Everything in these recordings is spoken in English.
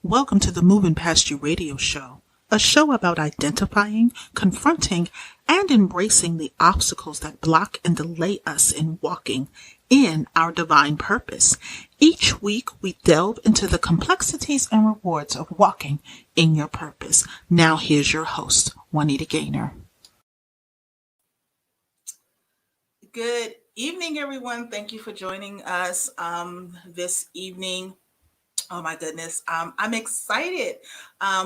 Welcome to the Moving Past You radio show, a show about identifying, confronting, and embracing the obstacles that block and delay us in walking in our divine purpose. Each week, we delve into the complexities and rewards of walking in your purpose. Now, here's your host, Juanita Gaynor. Good evening, everyone. Thank you for joining us this evening. Oh my goodness. I'm excited.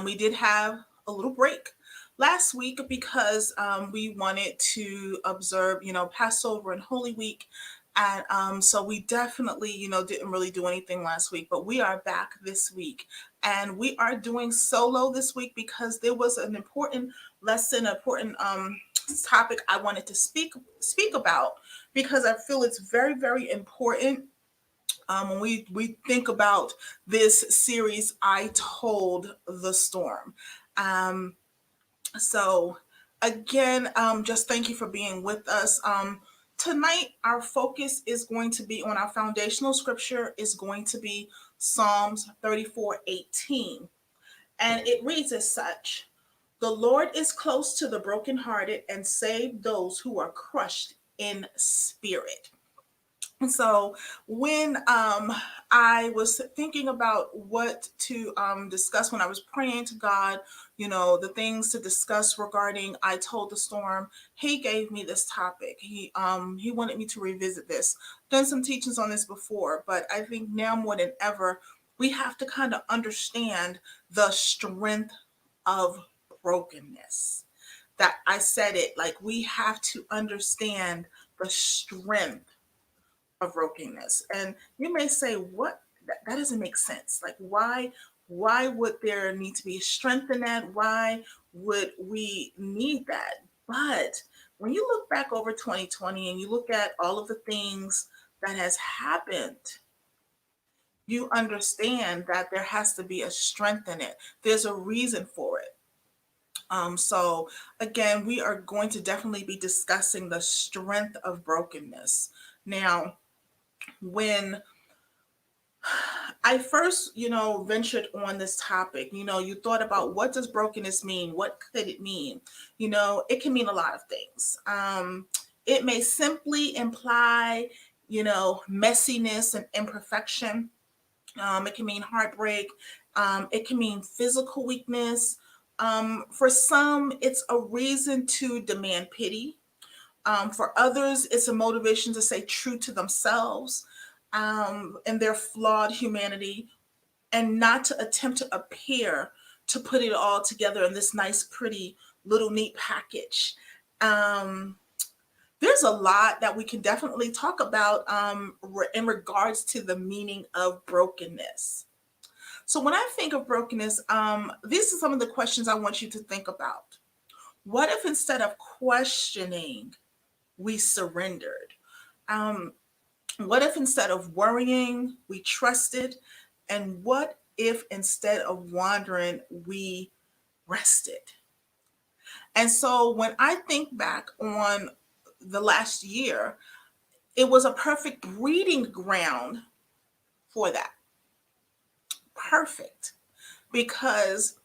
We did have a little break last week because we wanted to observe, Passover and Holy Week. And so we definitely, didn't really do anything last week, but we are back this week. And we are doing solo this week because there was an important lesson, important topic I wanted to speak about because I feel it's very, very important when we think about this series, I Told the Storm. So again, just thank you for being with us. Tonight, our focus is going to be on our foundational scripture is going to be Psalms 34:18. And it reads as such: The Lord is close to the brokenhearted and save those who are crushed in spirit. And so when I was thinking about what to discuss when I was praying to God, the things to discuss regarding I Told the Storm, he gave me this topic. He wanted me to revisit this. Done some teachings on this before, but I think now more than ever, we have to kind of understand the strength of brokenness. That I said it, like we have to understand the strength of brokenness. And you may say, what? That doesn't make sense. Like, why would there need to be strength in that? Why would we need that? But when you look back over 2020 and you look at all of the things that has happened, you understand that there has to be a strength in it. There's a reason for it. So again, we are going to definitely be discussing the strength of brokenness. Now, when I first, ventured on this topic, you thought about what does brokenness mean? What could it mean? It can mean a lot of things. It may simply imply, messiness and imperfection. It can mean heartbreak. It can mean physical weakness. For some, it's a reason to demand pity. For others, it's a motivation to stay true to themselves and their flawed humanity and not to attempt to appear to put it all together in this nice, pretty, little neat package. There's a lot that we can definitely talk about in regards to the meaning of brokenness. So when I think of brokenness, these are some of the questions I want you to think about. What if instead of questioning, we surrendered? What if instead of worrying, we trusted? And what if instead of wandering, we rested? And so when I think back on the last year, it was a perfect breeding ground for that. Perfect. Because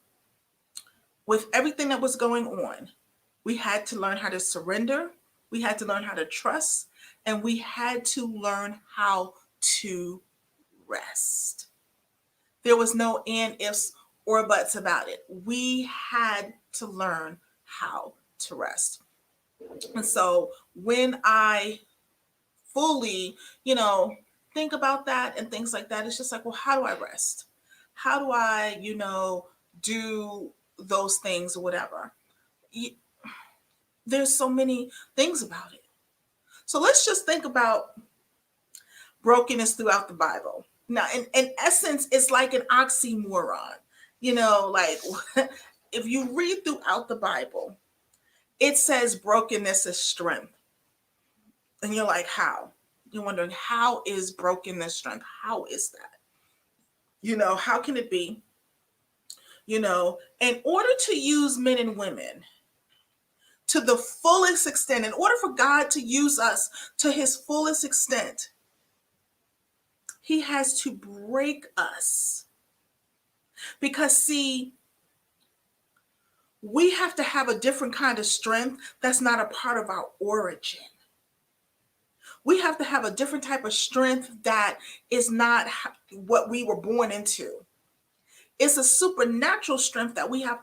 with everything that was going on, we had to learn how to surrender. We had to learn how to trust, and we had to learn how to rest. There was no and, ifs, or buts about it. We had to learn how to rest. And so when I fully, think about that and things like that, it's just like, well, how do I rest? How do I, do those things or whatever? There's so many things about it. So let's just think about brokenness throughout the Bible. Now, in essence, it's like an oxymoron. Like if you read throughout the Bible, it says brokenness is strength. And you're like, how? You're wondering, how is brokenness strength? How is that? How can it be? In order to use men and women to the fullest extent, in order for God to use us to his fullest extent, he has to break us Because, see, we have to have a different kind of strength that's not a part of our origin. We have to have a different type of strength that is not what we were born into. It's a supernatural strength that we have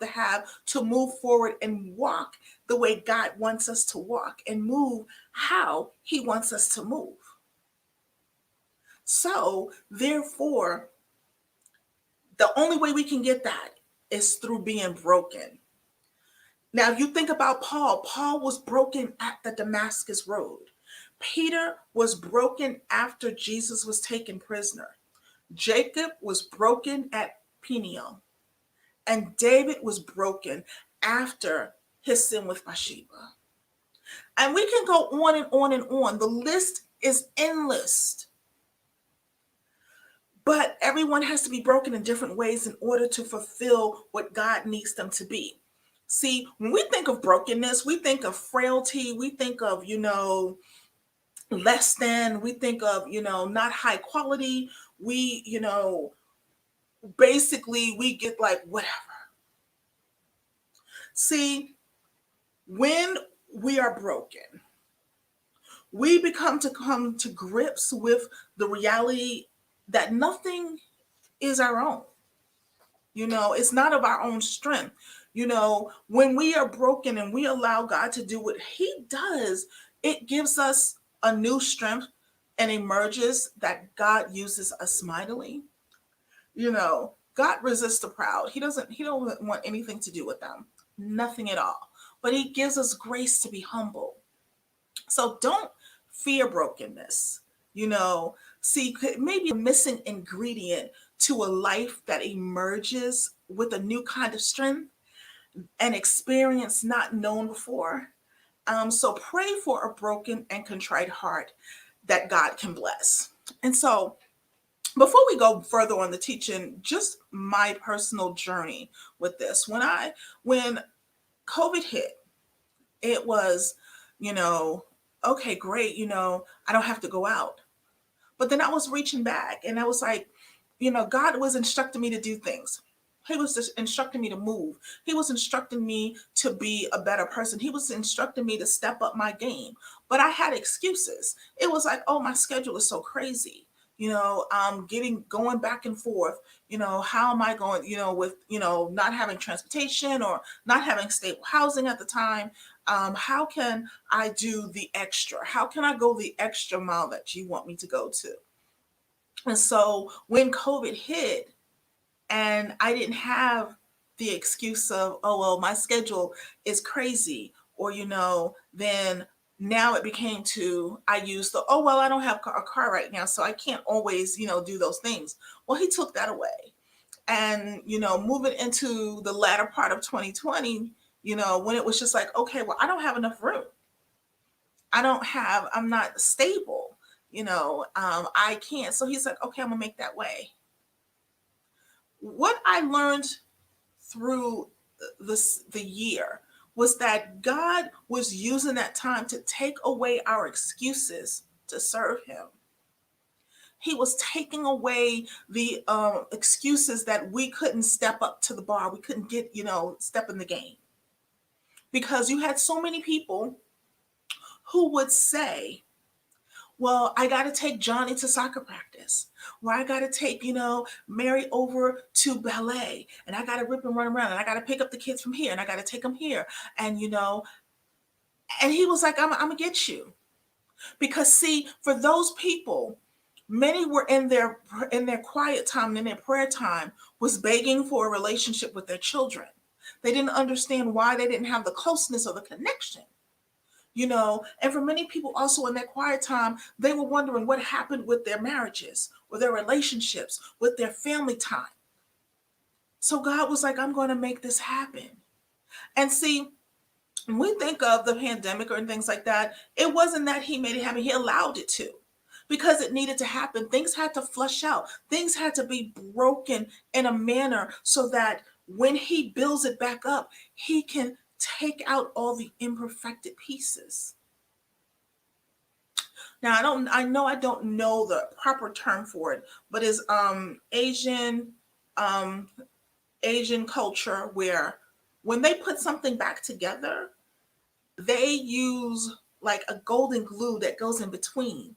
to move forward and walk the way God wants us to walk and move how He wants us to move. So, therefore, the only way we can get that is through being broken. Now, if you think about Paul, Paul was broken at the Damascus Road. Peter was broken after Jesus was taken prisoner. Jacob was broken at Peniel. And David was broken after his sin with Bathsheba. And we can go on and on and on. The list is endless. But everyone has to be broken in different ways in order to fulfill what God needs them to be. See, when we think of brokenness, we think of frailty, we think of, less than, we think of, not high quality. We, basically we get like whatever. See, when we are broken, we come to grips with the reality that nothing is our own. It's not of our own strength. When we are broken and we allow God to do what He does, it gives us a new strength and emerges that God uses us mightily. God resists the proud. He don't want anything to do with them. Nothing at all. But He gives us grace to be humble. So don't fear brokenness. See, maybe a missing ingredient to a life that emerges with a new kind of strength and experience not known before. So pray for a broken and contrite heart that God can bless. And so before we go further on the teaching, just my personal journey with this. When COVID hit, it was, okay, great, I don't have to go out. But then I was reaching back and I was like, God was instructing me to do things. He was just instructing me to move. He was instructing me to be a better person. He was instructing me to step up my game. But I had excuses. It was like, oh, my schedule is so crazy. I'm going back and forth. How am I going, with, not having transportation or not having stable housing at the time? How can I do the extra? How can I go the extra mile that you want me to go to? And so when COVID hit and I didn't have the excuse of, oh, well, my schedule is crazy, or, then now it became I use oh, well, I don't have a car right now, so I can't always, do those things. Well, He took that away. And, moving into the latter part of 2020, when it was just like, okay, well, I don't have enough room. I'm not stable, I can't. So He's like, okay, I'm gonna make that way. What I learned through the year was that God was using that time to take away our excuses to serve Him. He was taking away the excuses that we couldn't step up to the bar. We couldn't get, step in the game. Because you had so many people who would say, well, I got to take Johnny to soccer practice. Or I got to take, Mary over to ballet. And I got to rip and run around. And I got to pick up the kids from here. And I got to take them here. And, and He was like, I'm going to get you. Because, see, for those people, many were in their quiet time, in their prayer time, was begging for a relationship with their children. They didn't understand why they didn't have the closeness or the connection. And for many people also in that quiet time, they were wondering what happened with their marriages, with their relationships, with their family time. So God was like, I'm going to make this happen. And see, when we think of the pandemic or things like that, it wasn't that He made it happen. He allowed it to, because it needed to happen. Things had to flush out. Things had to be broken in a manner so that when He builds it back up, He can take out all the imperfected pieces. Now, I don't know the proper term for it, but it's Asian Asian culture where when they put something back together, they use like a golden glue that goes in between.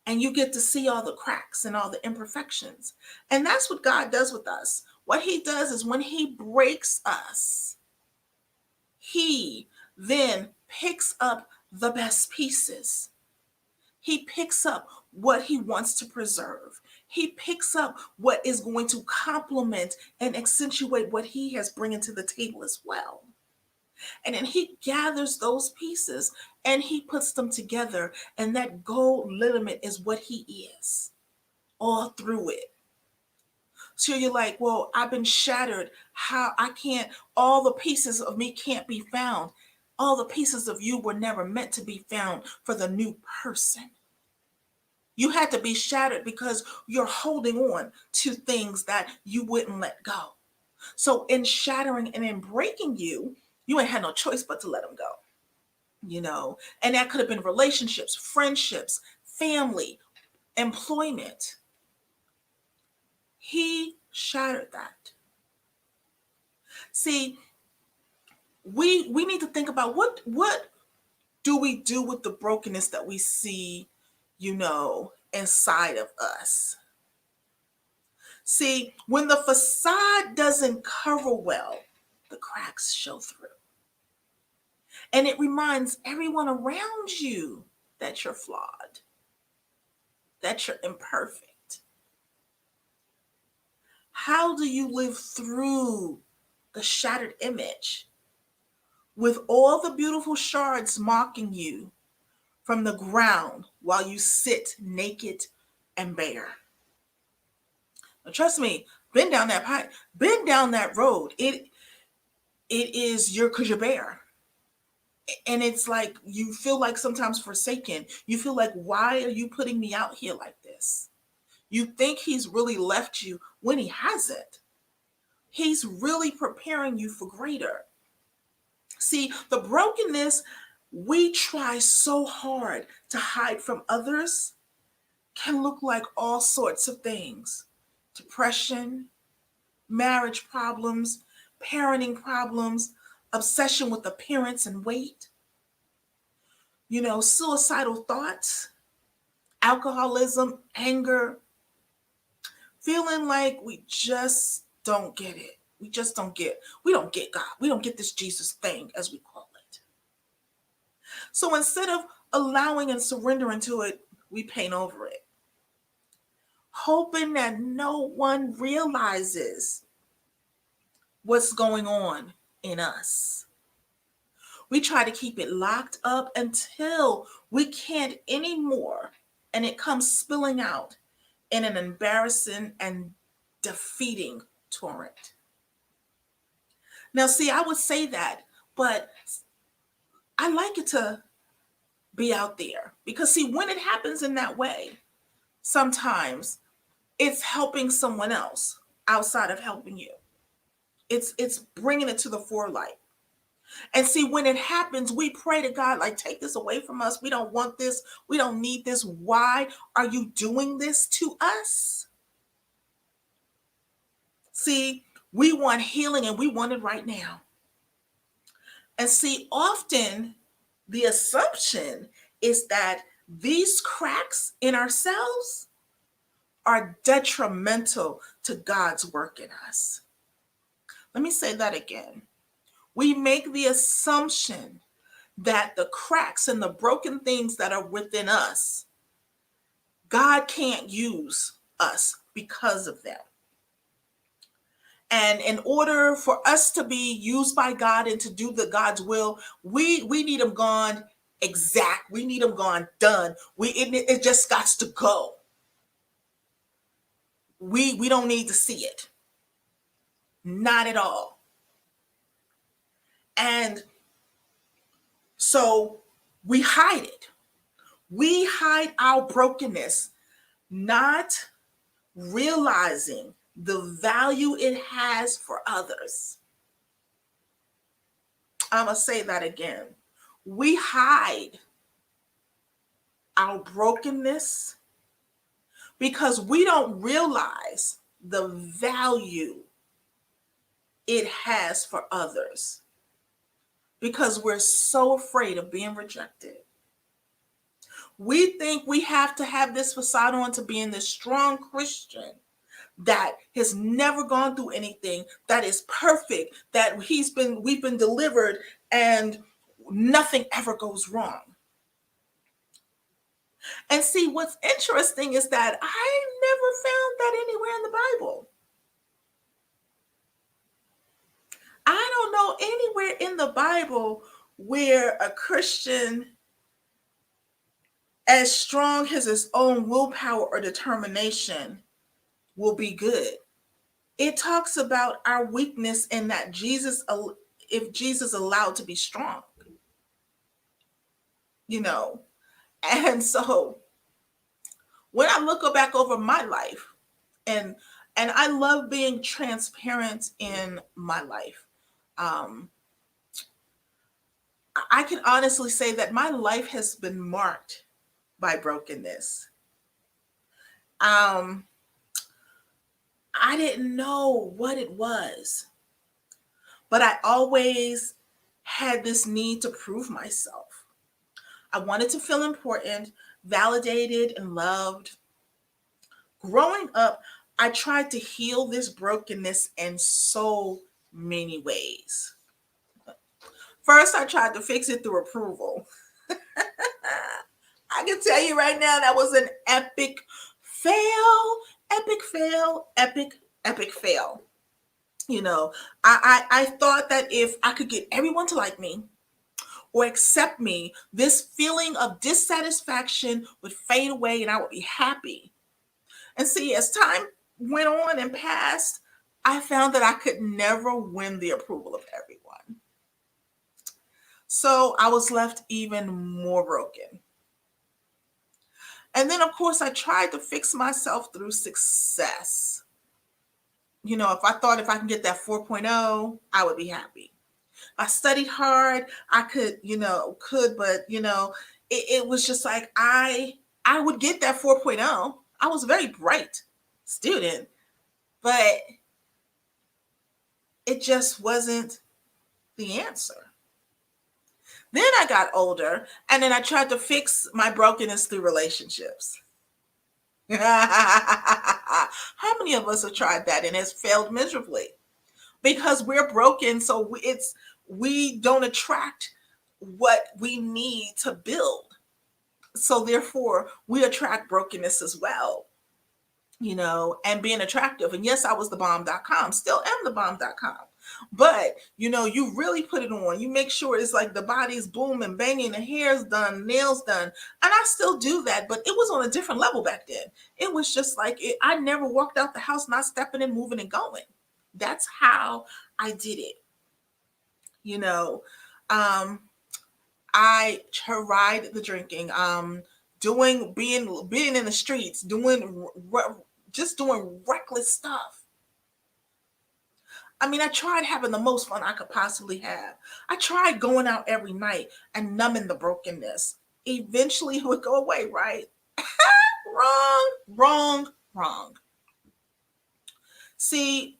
And you get to see all the cracks and all the imperfections. And that's what God does with us. What he does is when he breaks us, he then picks up the best pieces. He picks up what he wants to preserve. He picks up what is going to complement and accentuate what he has bringing to the table as well. And then he gathers those pieces and he puts them together. And that gold ligament is what he is all through it. So you're like, well, I've been shattered. How I can't, all the pieces of me can't be found. All the pieces of you were never meant to be found for the new person. You had to be shattered because you're holding on to things that you wouldn't let go. So in shattering and in breaking you, you ain't had no choice but to let them go. And that could have been relationships, friendships, family, employment. He shattered that. See, we need to think about what do we do with the brokenness that we see, inside of us. See, when the facade doesn't cover well, the cracks show through. And it reminds everyone around you that you're flawed, that you're imperfect. How do you live through the shattered image with all the beautiful shards mocking you from the ground while you sit naked and bare? Now, trust me, been down that road. It is because you're bare. And it's like you feel like sometimes forsaken. You feel like, why are you putting me out here like this? You think he's really left you when he hasn't. He's really preparing you for greater. See, the brokenness we try so hard to hide from others can look like all sorts of things. Depression, marriage problems, parenting problems, obsession with appearance and weight, suicidal thoughts, alcoholism, anger, feeling like we just don't get it. We don't get God. We don't get this Jesus thing, as we call it. So instead of allowing and surrendering to it, we paint over it, hoping that no one realizes what's going on in us. We try to keep it locked up until we can't anymore, and it comes spilling out in an embarrassing and defeating torrent. Now, see, I would say that, but I like it to be out there because, see, when it happens in that way, sometimes it's helping someone else outside of helping you. It's bringing it to the forelight. And see, when it happens, we pray to God, like, take this away from us. We don't want this. We don't need this. Why are you doing this to us? See, we want healing and we want it right now. And see, often the assumption is that these cracks in ourselves are detrimental to God's work in us. Let me say that again. We make the assumption that the cracks and the broken things that are within us, God can't use us because of them. And in order for us to be used by God and to do God's will, we need them gone exact. We need them gone done. It just got to go. We don't need to see it. Not at all. And so we hide it. We hide our brokenness, not realizing the value it has for others. I'm going to say that again. We hide our brokenness because we don't realize the value it has for others, because we're so afraid of being rejected. We think we have to have this facade on to being this strong Christian that has never gone through anything, that is perfect, that we've been delivered and nothing ever goes wrong. And see, what's interesting is that I never found that anywhere in the Bible. I don't know anywhere in the Bible where a Christian as strong as his own willpower or determination will be good. It talks about our weakness and that if Jesus allowed to be strong, you know. And so when I look back over my life, and I love being transparent in my life. Um, I can honestly say that my life has been marked by brokenness. Um, I didn't know what it was, but I always had this need to prove myself. I wanted to feel important, validated, and loved. Growing up, I tried to heal this brokenness in so many ways. First, I tried to fix it through approval. I can tell you right now that was an epic fail, epic fail, epic fail. You know, I thought that if I could get everyone to like me or accept me, this feeling of dissatisfaction would fade away and I would be happy. And see, as time went on and passed, I found that I could never win the approval of everyone. So I was left even more broken. And then, of course, I tried to fix myself through success. You know, if I thought if I can get that 4.0, I would be happy. I studied hard. I could, but it was just like I would get that 4.0. I was a very bright student, but it just wasn't the answer. Then I got older and then I tried to fix my brokenness through relationships. How many of us have tried that and has failed miserably? Because we're broken, so we don't attract what we need to build. So therefore, we attract brokenness as well, and being attractive. And yes, I was the bomb.com, still am the bomb.com. But you really put it on. You make sure it's like the body's booming, banging, the hair's done, nails done. And I still do that, but it was on a different level back then. It was just like I never walked out the house not stepping and moving and going. That's how I did it. You know, um, I tried the drinking, doing being in the streets, just doing reckless stuff. I mean, I tried having the most fun I could possibly have. I tried going out every night and numbing the brokenness. Eventually, it would go away, right? Wrong, wrong, wrong. See,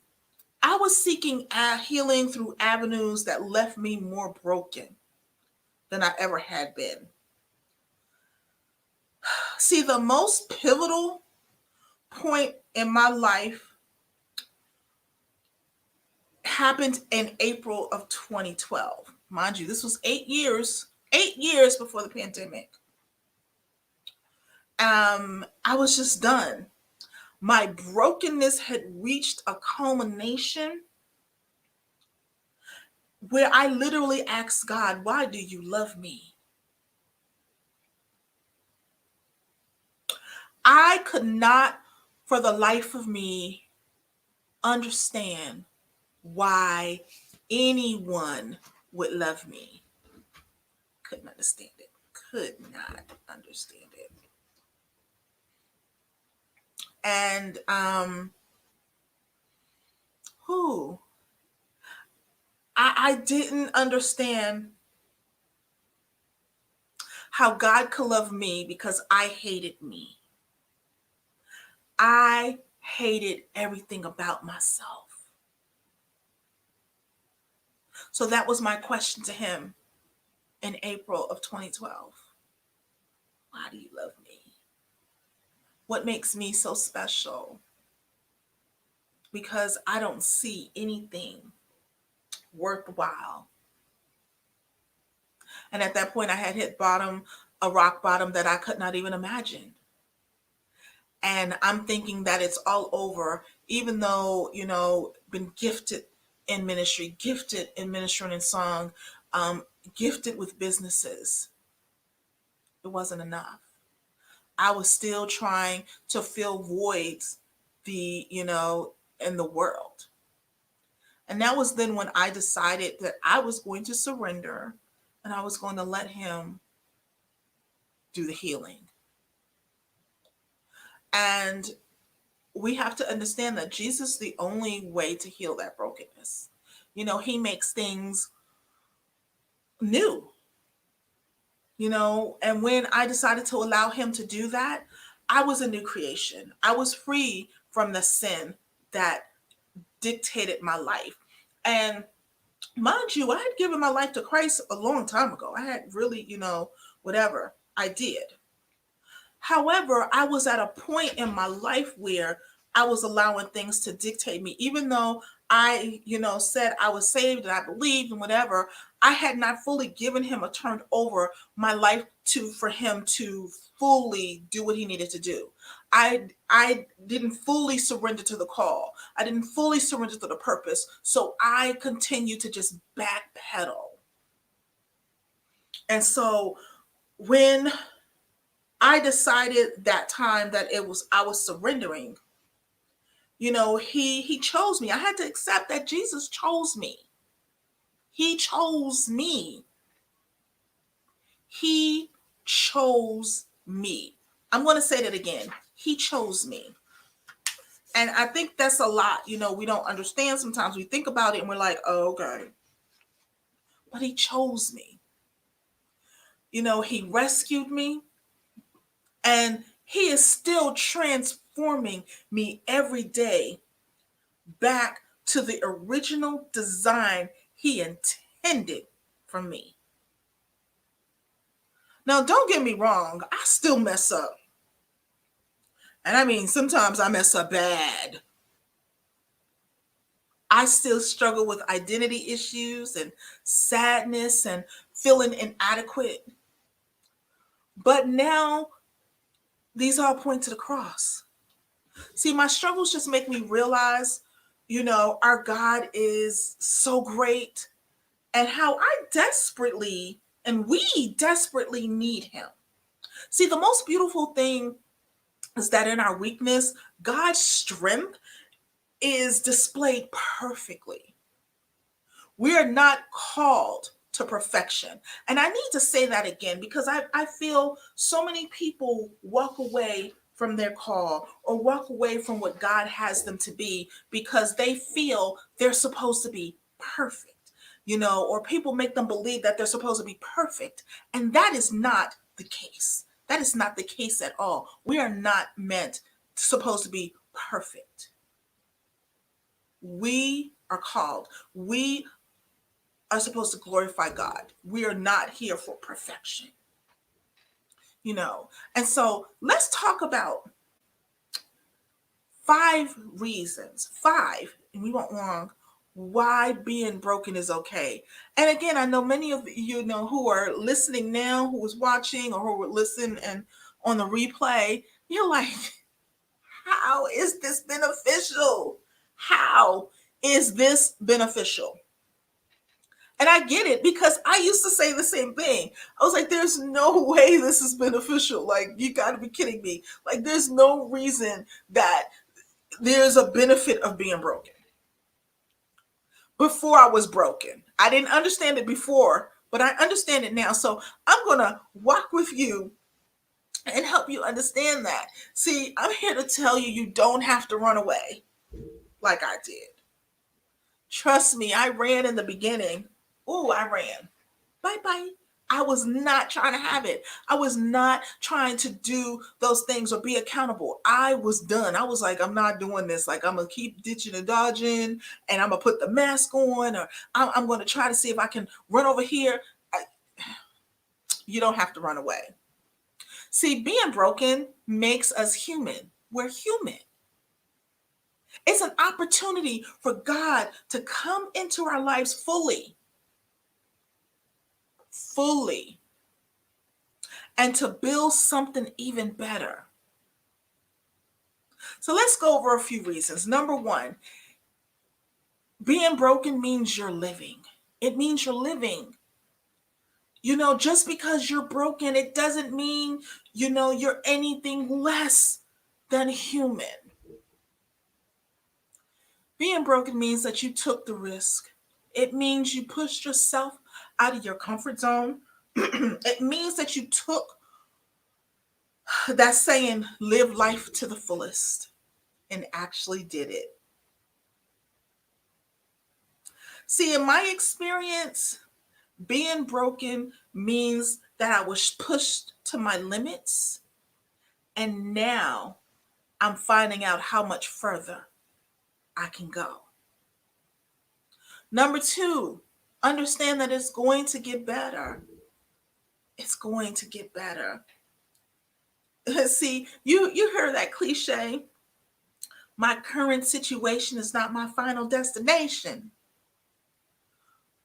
I was seeking healing through avenues that left me more broken than I ever had been. See, the most pivotal point in my life happened in April of 2012. Mind you, this was 8 years before the pandemic. I was just done. My brokenness had reached a culmination where I literally asked God, why do you love me? I could not, for the life of me, understand why anyone would love me. Couldn't understand it. Could not understand it. And who I didn't understand how God could love me because I hated me. I hated everything about myself. So that was my question to him in April of 2012. Why do you love me? What makes me so special? Because I don't see anything worthwhile. And at that point, I had hit bottom, a rock bottom that I could not even imagine. And I'm thinking that it's all over, even though, been gifted in ministry, gifted in ministering in song, gifted with businesses. It wasn't enough. I was still trying to fill voids, in the world. And that was then when I decided that I was going to surrender and I was going to let him do the healing. And we have to understand that Jesus is the only way to heal that brokenness. He makes things new, and when I decided to allow him to do that, I was a new creation. I was free from the sin that dictated my life. And mind you, I had given my life to Christ a long time ago. I had really, whatever I did. However, I was at a point in my life where I was allowing things to dictate me, even though I, said I was saved and I believed and whatever. I had not fully given him or turned over my life for him to fully do what he needed to do. I didn't fully surrender to the call. I didn't fully surrender to the purpose. So I continued to just backpedal. And so when I decided that time that I was surrendering, he chose me. I had to accept that Jesus chose me. He chose me. He chose me. I'm going to say that again. He chose me. And I think that's a lot. We don't understand sometimes. We think about it and we're like, oh, okay. But he chose me. He rescued me. And he is still transforming me every day back to the original design he intended for me. Now, don't get me wrong. I still mess up. And I mean, sometimes I mess up bad. I still struggle with identity issues and sadness and feeling inadequate. But now, these all point to the cross. See, my struggles just make me realize, our God is so great and how I desperately, and we desperately need him. See, the most beautiful thing is that in our weakness, God's strength is displayed perfectly. We are not called to perfection. And I need to say that again because I feel so many people walk away from their call or walk away from what God has them to be because they feel they're supposed to be perfect, or people make them believe that they're supposed to be perfect. And that is not the case. That is not the case at all. We are not supposed to be perfect. We are called. We are supposed to glorify God. We are not here for perfection. And so let's talk about 5 reasons, and we won't long, why being broken is okay. And again, I know many of you who are listening now, who was watching or who were listening and on the replay, you're like, how is this beneficial? How is this beneficial? And I get it because I used to say the same thing. I was like, there's no way this is beneficial. Like, you got to be kidding me. Like, there's no reason that there's a benefit of being broken. Before I was broken, I didn't understand it before, but I understand it now. So I'm going to walk with you and help you understand that. See, I'm here to tell you, you don't have to run away like I did. Trust me, I ran in the beginning. Ooh, I ran. Bye-bye. I was not trying to have it. I was not trying to do those things or be accountable. I was done. I was like, I'm not doing this. Like, I'm going to keep ditching and dodging, and I'm going to put the mask on, or I'm going to try to see if I can run over here. You don't have to run away. See, being broken makes us human. We're human. It's an opportunity for God to come into our lives fully, and to build something even better. So let's go over a few reasons. Number one, being broken means you're living. It means you're living. Just because you're broken, it doesn't mean, you're anything less than human. Being broken means that you took the risk. It means you pushed yourself out of your comfort zone. It means that you took that saying, live life to the fullest, and actually did it. See, in my experience, being broken means that I was pushed to my limits, and now I'm finding out how much further I can go. Number two, understand that it's going to get better. It's going to get better. See, you heard that cliche, my current situation is not my final destination.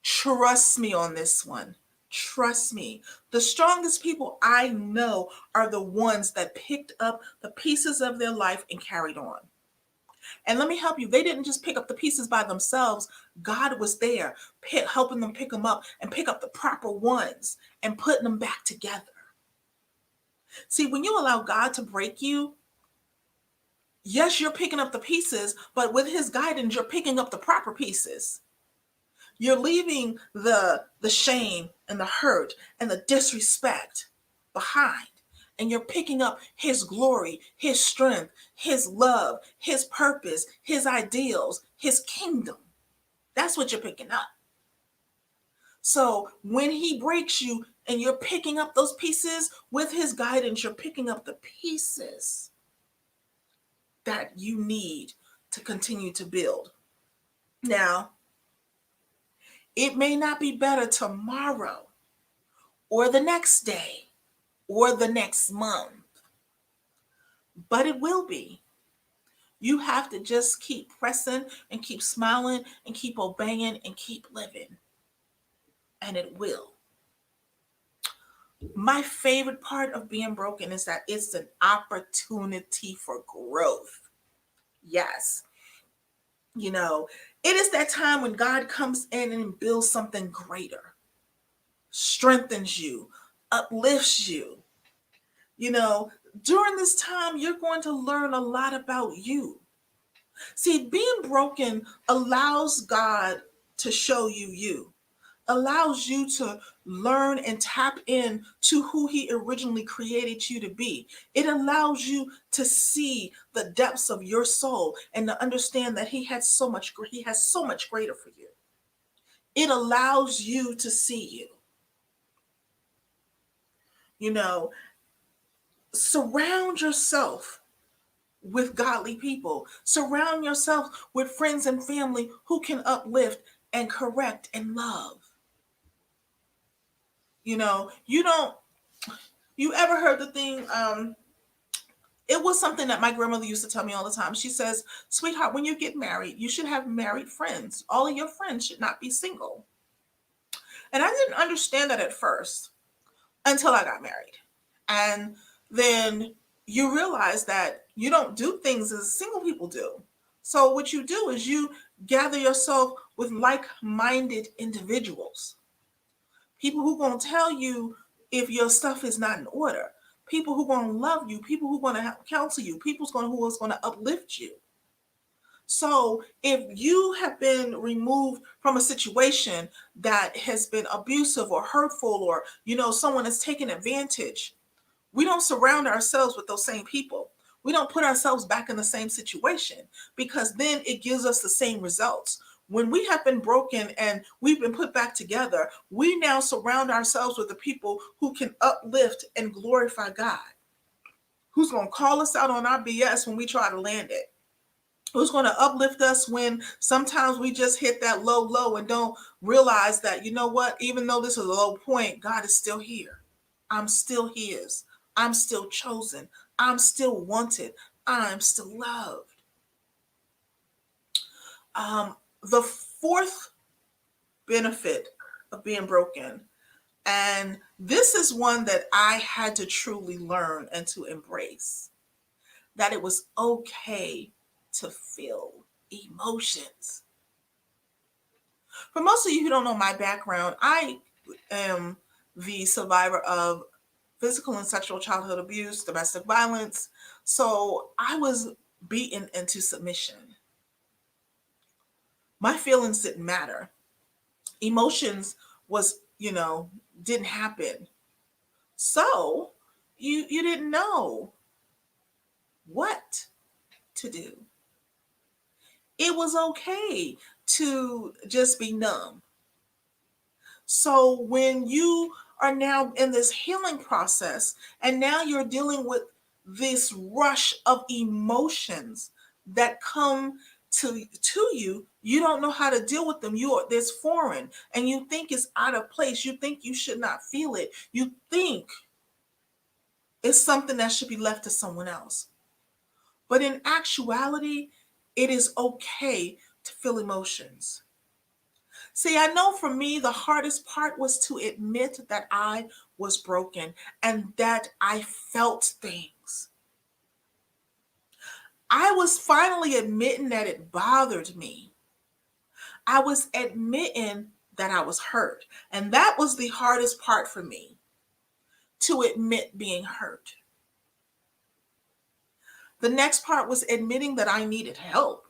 Trust me on this one. Trust me. The strongest people I know are the ones that picked up the pieces of their life and carried on. And let me help you. They didn't just pick up the pieces by themselves. God was there, helping them pick them up and pick up the proper ones and putting them back together. See, when you allow God to break you, yes, you're picking up the pieces, but with his guidance, you're picking up the proper pieces. You're leaving the shame and the hurt and the disrespect behind. And you're picking up his glory, his strength, his love, his purpose, his ideals, his kingdom. That's what you're picking up. So when he breaks you and you're picking up those pieces with his guidance, you're picking up the pieces that you need to continue to build. Now, it may not be better tomorrow or the next day or the next month, but it will be. You have to just keep pressing and keep smiling and keep obeying and keep living. And it will. My favorite part of being broken is that it's an opportunity for growth. Yes. It is that time when God comes in and builds something greater, strengthens you, uplifts you. During this time, you're going to learn a lot about you. See, being broken allows God to show you, allows you to learn and tap in to who he originally created you to be. It allows you to see the depths of your soul and to understand that he has so much greater for you. It allows you to see you. Surround yourself with godly people. Surround yourself with friends and family who can uplift and correct and love. You ever heard the thing, it was something that my grandmother used to tell me all the time. She says, sweetheart, when you get married, you should have married friends. All of your friends should not be single. And I didn't understand that at first until I got married. And then you realize that you don't do things as single people do. So what you do is you gather yourself with like-minded individuals. People who are going to tell you if your stuff is not in order. People who are going to love you. People who are going to counsel you. People who are going to uplift you. So if you have been removed from a situation that has been abusive or hurtful, or, someone has taken advantage, we don't surround ourselves with those same people. We don't put ourselves back in the same situation, because then it gives us the same results. When we have been broken and we've been put back together, we now surround ourselves with the people who can uplift and glorify God. Who's going to call us out on our BS when we try to land it? Who's going to uplift us when sometimes we just hit that low and don't realize that, you know what, even though this is a low point, God is still here. I'm still his. I'm still chosen. I'm still wanted. I'm still loved. The fourth benefit of being broken, and this is one that I had to truly learn and to embrace, that it was okay to feel emotions. For most of you who don't know my background, I am the survivor of physical and sexual childhood abuse, domestic violence. So I was beaten into submission. My feelings didn't matter. Emotions was, didn't happen. So you didn't know what to do. It was okay to just be numb. So when you are now in this healing process and now you're dealing with this rush of emotions that come to you, you don't know how to deal with them. There's foreign and you think it's out of place. You think you should not feel it. You think it's something that should be left to someone else. But in actuality, it is okay to feel emotions. See, I know for me, the hardest part was to admit that I was broken and that I felt things. I was finally admitting that it bothered me. I was admitting that I was hurt. And that was the hardest part for me, to admit being hurt. The next part was admitting that I needed help.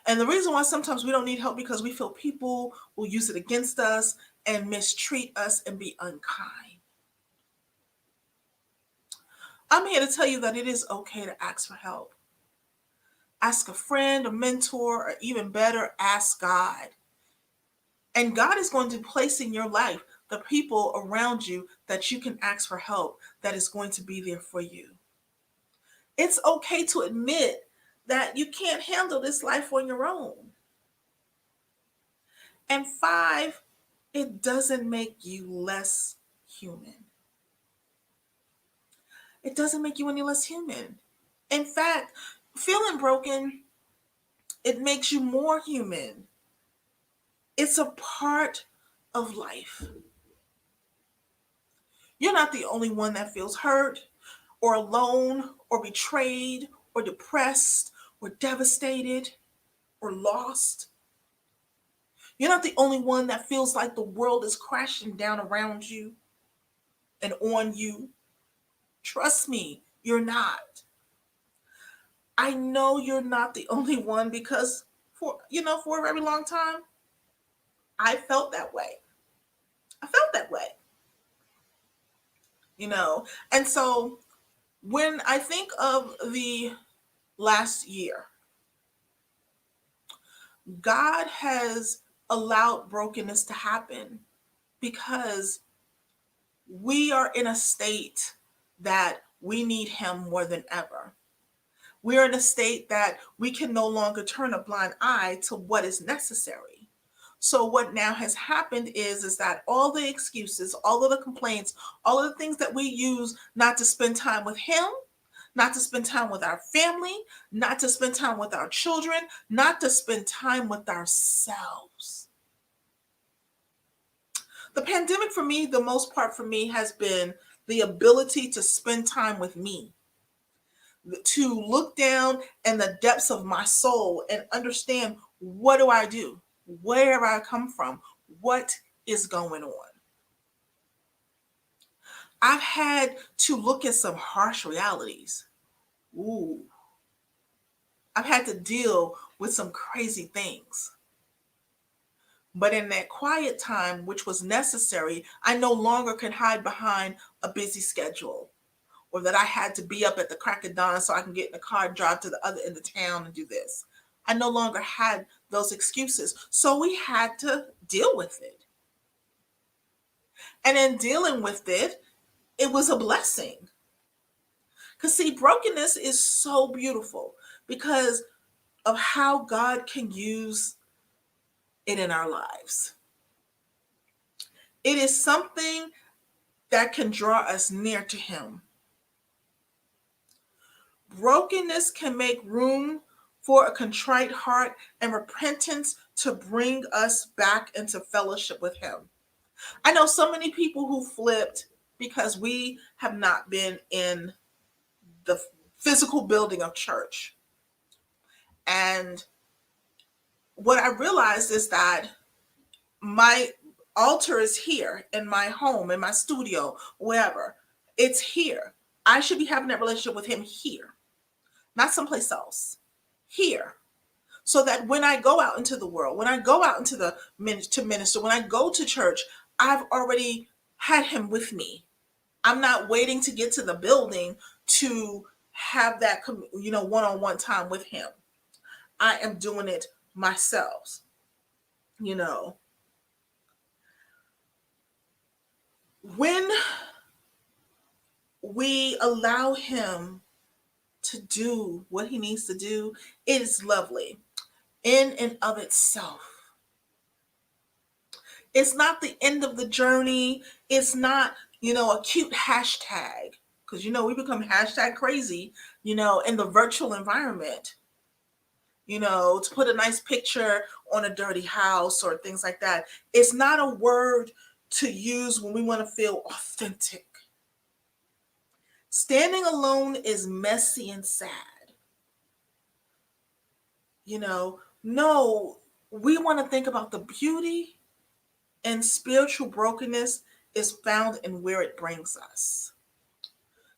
And the reason why sometimes we don't need help because we feel people will use it against us and mistreat us and be unkind. I'm here to tell you that it is okay to ask for help. Ask a friend, a mentor, or even better, ask God. And God is going to place in your life the people around you that you can ask for help, that is going to be there for you. It's okay to admit that you can't handle this life on your own. And 5, it doesn't make you less human. It doesn't make you any less human. In fact, feeling broken, it makes you more human. It's a part of life. You're not the only one that feels hurt or alone or betrayed or depressed or devastated or lost. You're not the only one that feels like the world is crashing down around you and on you. Trust me, you're not. I know you're not the only one because for a very long time, I felt that way. I felt that way. And so when I think of the last year, God has allowed brokenness to happen because we are in a state that we need him more than ever. We're in a state that we can no longer turn a blind eye to what is necessary. So what now has happened is that all the excuses, all of the complaints, all of the things that we use not to spend time with him, not to spend time with our family, not to spend time with our children, not to spend time with ourselves. The pandemic for me, the most part for me, has been the ability to spend time with me, to look down in the depths of my soul and understand, what do I do? Where have I come from? What is going on? I've had to look at some harsh realities. Ooh. I've had to deal with some crazy things. But in that quiet time, which was necessary, I no longer can hide behind a busy schedule, or that I had to be up at the crack of dawn so I can get in the car and drive to the other end of town and do this. I no longer had those excuses. So we had to deal with it. And in dealing with it, it was a blessing. Because, see, brokenness is so beautiful because of how God can use it in our lives. It is something that can draw us near to Him. Brokenness can make room for a contrite heart and repentance to bring us back into fellowship with Him. I know so many people who flipped because we have not been in the physical building of church. And what I realized is that my altar is here in my home, in my studio, wherever. It's here. I should be having that relationship with Him here, not someplace else. Here. So that when I go out into the world, when I go out into the to minister, when I go to church, I've already had Him with me. I'm not waiting to get to the building to have that, one-on-one time with Him. I am doing it myself. You know, when we allow Him to do what He needs to do, it is lovely in and of itself. It's not the end of the journey. It's not, a cute hashtag. Because, we become hashtag crazy, in the virtual environment. To put a nice picture on a dirty house or things like that. It's not a word to use when we want to feel authentic. Standing alone is messy and sad. No, we want to think about the beauty and spiritual brokenness is found in where it brings us.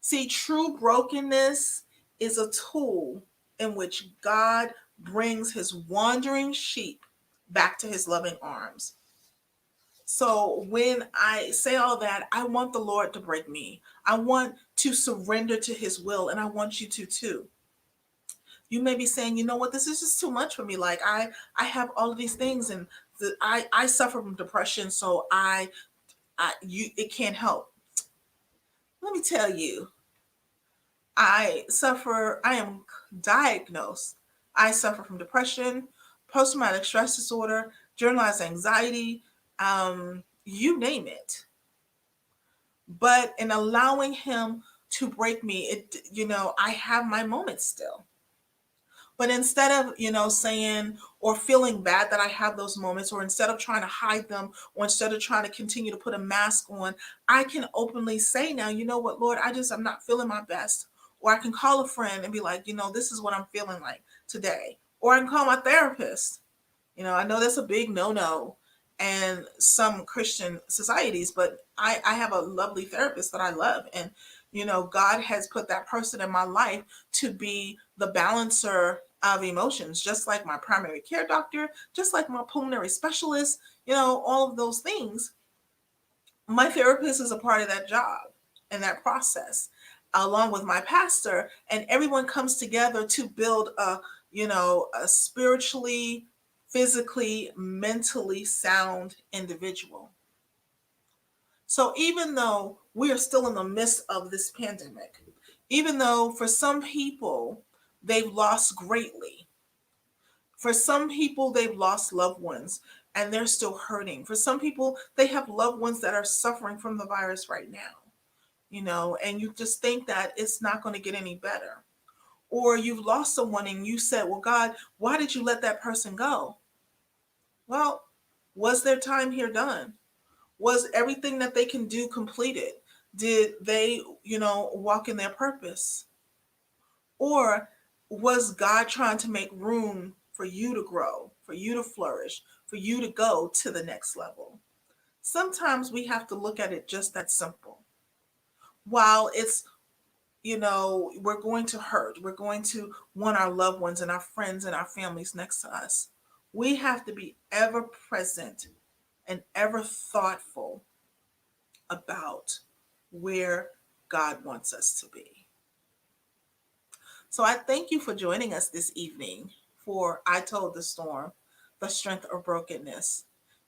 See, true brokenness is a tool in which God brings His wandering sheep back to His loving arms. So when I say all that, I want the Lord to break me. I want to surrender to His will, and I want you to too. You may be saying, you know what, this is just too much for me. Like I have all of these things, and I suffer from depression, so it can't help. Let me tell you, I am diagnosed. I suffer from depression, post-traumatic stress disorder, generalized anxiety, you name it. But in allowing Him to break me, I have my moments still. But instead of, saying or feeling bad that I have those moments, or instead of trying to hide them, or instead of trying to continue to put a mask on, I can openly say now, you know what, Lord, I'm not feeling my best. Or I can call a friend and be like, this is what I'm feeling like today. Or I can call my therapist. I know that's a big no-no in some Christian societies, but I have a lovely therapist that I love. And, God has put that person in my life to be the balancer of emotions, just like my primary care doctor, just like my pulmonary specialist, all of those things. My therapist is a part of that job and that process, along with my pastor, and everyone comes together to build a spiritually, physically, mentally sound individual. So even though we are still in the midst of this pandemic, even though for some people they've lost greatly, for some people they've lost loved ones and they're still hurting. For some people, they have loved ones that are suffering from the virus right now, and you just think that it's not going to get any better. Or you've lost someone and you said, well, God, why did you let that person go? Well, was their time here done? Was everything that they can do completed? Did they, walk in their purpose? Or was God trying to make room for you to grow, for you to flourish, for you to go to the next level? Sometimes we have to look at it just that simple. While it's, we're going to hurt, we're going to want our loved ones and our friends and our families next to us. We have to be ever present and ever thoughtful about where God wants us to be. So I thank you for joining us this evening for I Told the Storm, The Strength of Brokenness.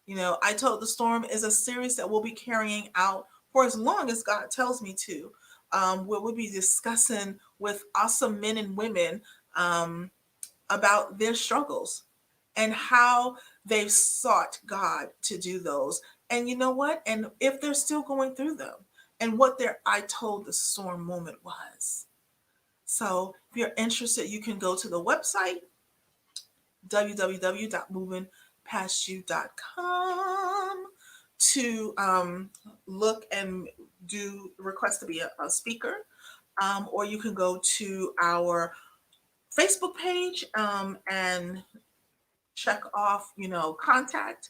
I Told the Storm is a series that we'll be carrying out for as long as God tells me to. Where we'll be discussing with awesome men and women about their struggles and how they've sought God to do those. And you know what? And if they're still going through them, and what their I Told the Storm moment was. So if you're interested, you can go to the website, www.movingpastyou.com, to look and do request to be a speaker. Or you can go to our Facebook page and check off, contact,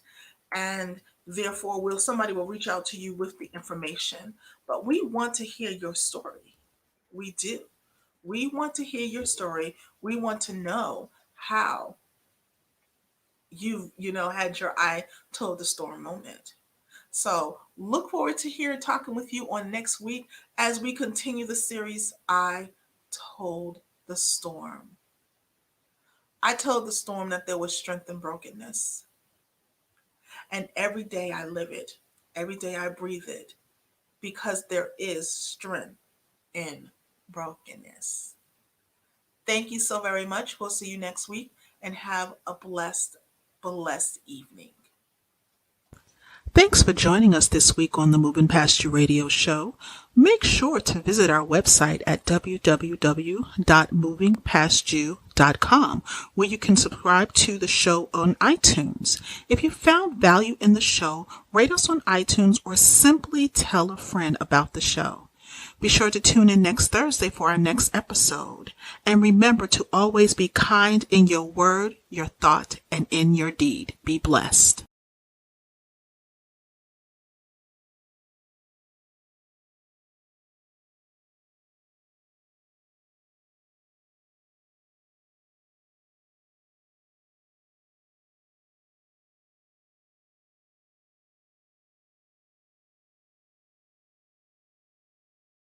and therefore somebody will reach out to you with the information. But we want to hear your story. We do. We want to hear your story. We want to know how you had your I Told the Storm moment. So look forward to talking with you on next week as we continue the series I Told the Storm. I told the storm that there was strength in brokenness. And every day I live it. Every day I breathe it. Because there is strength in brokenness. Thank you so very much. We'll see you next week and have a blessed evening. Thanks for joining us this week on the Moving Past You radio show. Make sure to visit our website at www.movingpastyou.com, where you can subscribe to the show on iTunes. If you found value in the show, rate us on iTunes or simply tell a friend about the show. Be sure to tune in next Thursday for our next episode. And remember to always be kind in your word, your thought, and in your deed. Be blessed.